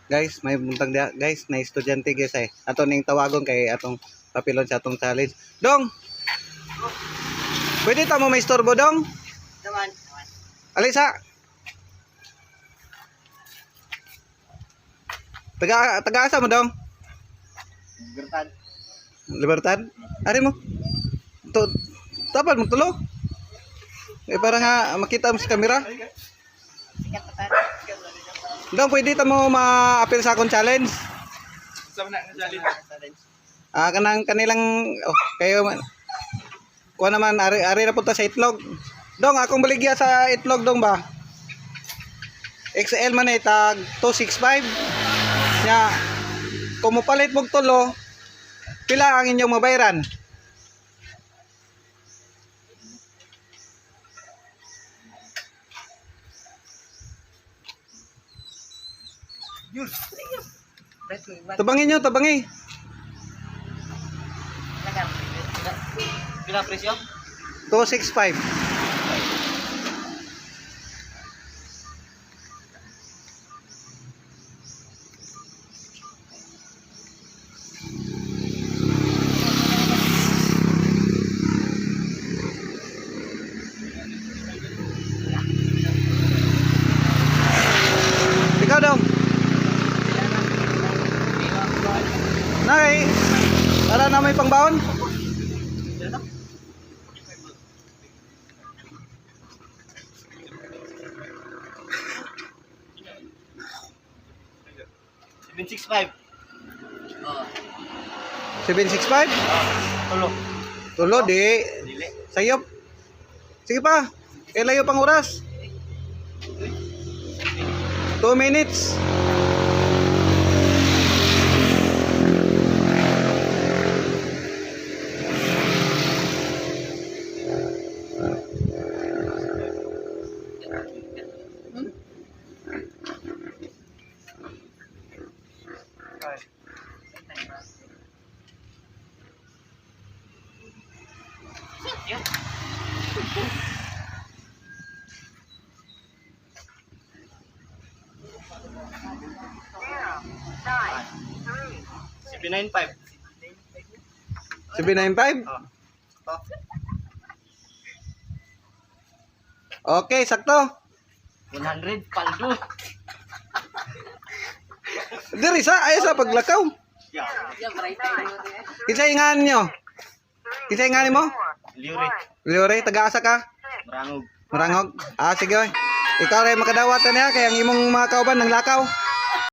Guys, may buntag dia, guys, na estudyante guys ay. Ato ning tawagon kay atong papilon sa atong challenge. Dong. Pwede ta mo may istorbo dong? Naman. Alisa. Taga-asa mo dong? Gertan. Libertad? Ari mo. To dapat mo tulo. Eh para nga makita mo sa kamera. Sikat pa Dong, pwede ta mo ma-appeal sa akong challenge. Sa na challenge. Kanang kanilang kayo man. Kuha naman ari na punta sa itlog. Dong, akong baligya sa itlog dong ba? XL man ay tag 265. Nya kung mopalit mog tulo, pila ang inyong mabayaran? Yun. Tabangin nyo, tabangi. Pila presyo? 265. Ikaw dong. Nay, para na may pangbaon. $765. 765? Tulo. Tulo, di. Dili. Sayop. Sige pa. Ilayo pang oras. 2 minutes. $795. 795? Okay, sakto. 100 paldo. Diri sa ay sa paglakaw. Kinsa ingan nyo? Kinsa ingan mo? Liuri. Liore, taga-asa ka? Marangog. Marangog. Sige. Ikaw rin makadawat na niya kaya ang imong mga kauban ng lakaw.